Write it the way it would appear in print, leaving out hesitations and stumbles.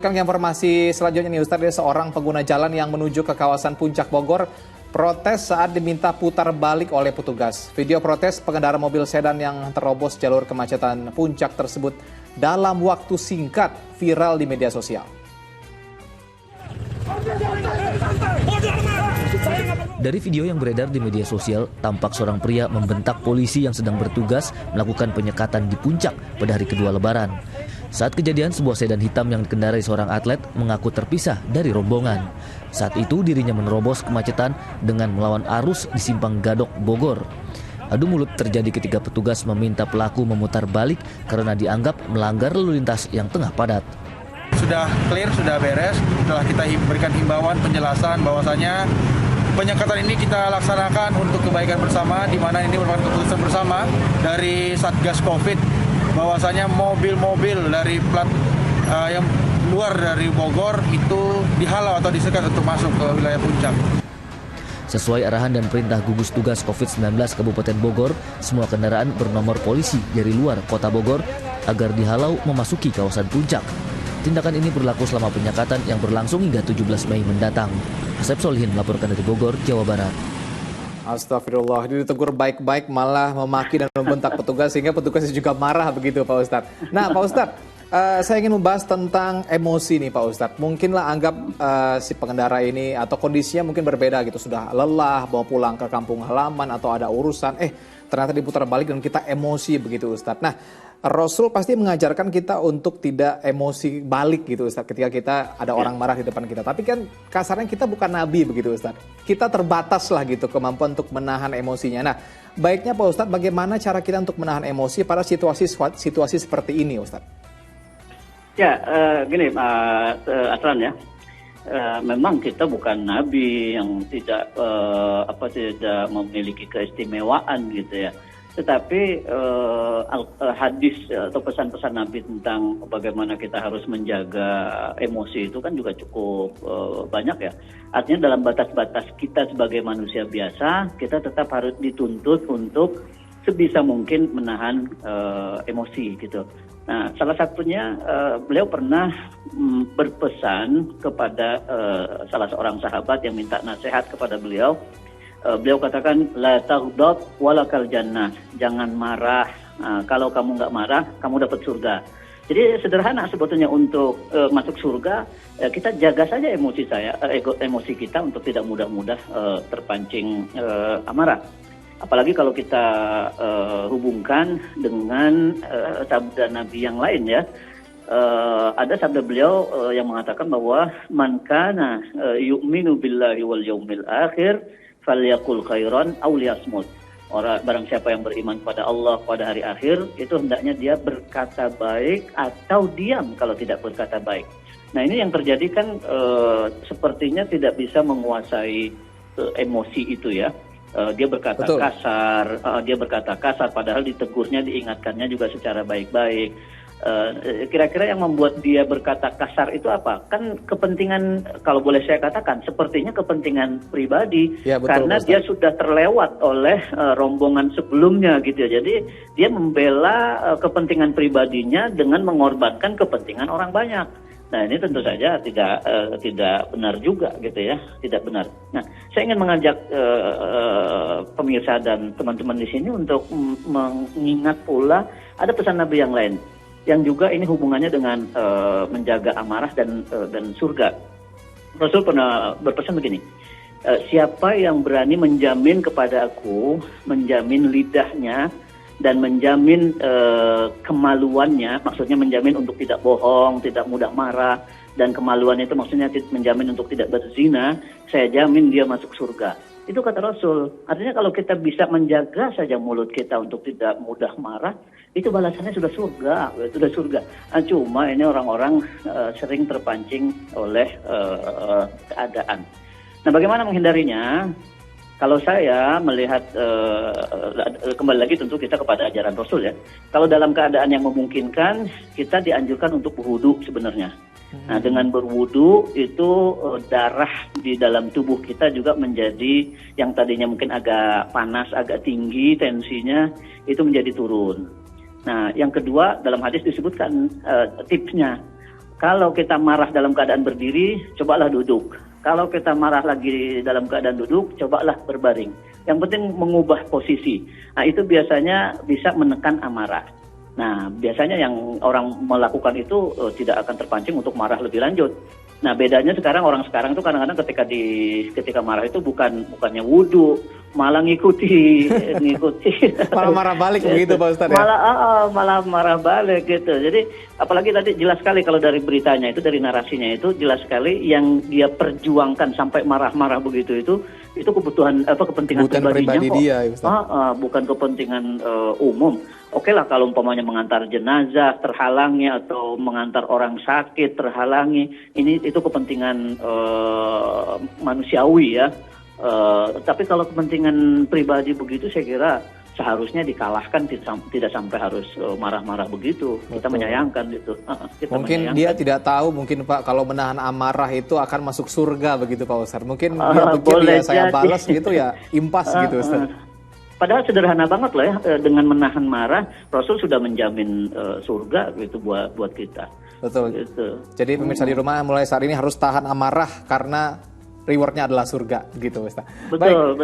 Informasi selanjutnya nih Ustadz, ada seorang pengguna jalan yang menuju ke kawasan Puncak Bogor protes saat diminta putar balik oleh petugas. Video protes pengendara mobil sedan yang terobos jalur kemacetan Puncak tersebut dalam waktu singkat viral di media sosial. Dari video yang beredar di media sosial, tampak seorang pria membentak polisi yang sedang bertugas melakukan penyekatan di Puncak pada hari kedua Lebaran. Saat kejadian, sebuah sedan hitam yang dikendarai seorang atlet mengaku terpisah dari rombongan. Saat itu dirinya menerobos kemacetan dengan melawan arus di Simpang Gadok, Bogor. Adu mulut terjadi ketika petugas meminta pelaku memutar balik karena dianggap melanggar lalu lintas yang tengah padat. Sudah clear, sudah beres. Setelah kita berikan himbauan, penjelasan bahwasanya penyekatan ini kita laksanakan untuk kebaikan bersama, di mana ini merupakan keputusan bersama dari Satgas Covid, bahwasanya mobil-mobil dari plat yang luar dari Bogor itu dihalau atau disekat untuk masuk ke wilayah Puncak. Sesuai arahan dan perintah gugus tugas COVID-19 Kabupaten Bogor, semua kendaraan bernomor polisi dari luar kota Bogor agar dihalau memasuki kawasan Puncak. Tindakan ini berlaku selama penyekatan yang berlangsung hingga 17 Mei mendatang. Asep Solihin melaporkan dari Bogor, Jawa Barat. Astagfirullah, ditegur baik-baik malah memaki dan membentak petugas sehingga petugasnya juga marah begitu Pak Ustadz. Nah Pak Ustadz, saya ingin membahas tentang emosi nih Pak Ustadz. Mungkinlah anggap si pengendara ini atau kondisinya mungkin berbeda gitu. Sudah lelah, mau pulang ke kampung halaman atau ada urusan. Ternyata diputar balik dan kita emosi begitu Ustadz. Nah Rasul pasti mengajarkan kita untuk tidak emosi balik gitu Ustadz ketika kita ada orang marah di depan kita. Tapi kan kasarnya kita bukan nabi begitu Ustadz. Kita terbatas lah gitu kemampuan untuk menahan emosinya. Nah baiknya Pak Ustadz, bagaimana cara kita untuk menahan emosi pada situasi seperti ini Ustadz? Ya, gini Pak Aslan ya. Memang kita bukan nabi yang tidak tidak memiliki keistimewaan gitu ya. Tetapi hadis atau pesan-pesan Nabi tentang bagaimana kita harus menjaga emosi itu kan juga cukup banyak ya. Artinya dalam batas-batas kita sebagai manusia biasa, kita tetap harus dituntut untuk sebisa mungkin menahan emosi gitu. Nah, salah satunya beliau pernah berpesan kepada salah seorang sahabat yang minta nasihat kepada beliau. Beliau katakan, la taghdab walakal jannah, jangan marah. Kalau kamu nggak marah, kamu dapat surga. Jadi sederhana sebetulnya untuk masuk surga, kita jaga saja emosi kita untuk tidak mudah-mudah terpancing amarah. Apalagi kalau kita hubungkan dengan sabda Nabi yang lain ya. Ada sabda beliau yang mengatakan bahwa man kana yu'minu billahi wal yaumil akhir falyaqul khairan aw liyasmut. Barang siapa yang beriman pada Allah pada hari akhir, itu hendaknya dia berkata baik atau diam kalau tidak berkata baik. Nah ini yang terjadi kan sepertinya tidak bisa menguasai emosi itu ya. Dia berkata Betul. kasar, padahal ditegurnya, diingatkannya juga secara baik-baik. Kira-kira yang membuat dia berkata kasar itu apa? Kan kepentingan, kalau boleh saya katakan, sepertinya kepentingan pribadi, ya, betul, karena dia sudah terlewat oleh rombongan sebelumnya gitu ya. Jadi dia membela kepentingan pribadinya dengan mengorbankan kepentingan orang banyak. Nah ini tentu saja tidak benar juga gitu ya, tidak benar. Nah saya ingin mengajak pemirsa dan teman-teman di sini untuk mengingat pula ada pesan Nabi yang lain, yang juga ini hubungannya dengan menjaga amarah dan surga. Rasul pernah berpesan begini, siapa yang berani menjamin kepada aku, menjamin lidahnya dan menjamin kemaluannya, maksudnya menjamin untuk tidak bohong, tidak mudah marah, dan kemaluan itu maksudnya menjamin untuk tidak berzina, saya jamin dia masuk surga. Itu kata Rasul. Artinya kalau kita bisa menjaga saja mulut kita untuk tidak mudah marah, itu balasannya sudah surga. Cuma ini orang-orang sering terpancing oleh keadaan. Nah, bagaimana menghindarinya? Kalau saya melihat, kembali lagi tentu kita kepada ajaran Rasul ya. Kalau dalam keadaan yang memungkinkan, kita dianjurkan untuk berwudu sebenarnya. Nah, dengan berwudu itu darah di dalam tubuh kita juga menjadi, yang tadinya mungkin agak panas, agak tinggi tensinya, itu menjadi turun. Nah, yang kedua dalam hadis disebutkan tipsnya, Kalau kita marah dalam keadaan berdiri, cobalah duduk. Kalau kita marah lagi dalam keadaan duduk, cobalah berbaring. Yang penting mengubah posisi. Nah, itu biasanya bisa menekan amarah. Nah, biasanya yang orang melakukan itu tidak akan terpancing untuk marah lebih lanjut. Nah, bedanya sekarang orang sekarang itu kadang-kadang ketika marah itu bukannya wudhu, malah ngikuti. Malah marah balik begitu Pak Ustadz ya? Malah marah balik gitu. Jadi apalagi tadi jelas sekali kalau dari beritanya itu, dari narasinya itu jelas sekali yang dia perjuangkan sampai marah-marah begitu itu kepentingan pribadinya kok. Dia, ya Ustadz. Bukan kepentingan umum. Oke lah kalau umpamanya mengantar jenazah terhalangi atau mengantar orang sakit terhalangi, itu kepentingan manusiawi ya. Tapi kalau kepentingan pribadi begitu, saya kira seharusnya dikalahkan, tidak sampai harus marah-marah begitu. Kita menyayangkan itu. Mungkin dia tidak tahu mungkin Pak kalau menahan amarah itu akan masuk surga begitu Pak Ustadz. Mungkin dia pikir ya saya balas gitu ya impas gitu Ustadz. Padahal sederhana banget loh ya, dengan menahan marah Rasul sudah menjamin surga gitu buat kita. Betul. Gitu. Jadi pemirsa di rumah mulai saat ini harus tahan amarah karena rewardnya adalah surga gitu Ustaz. Betul.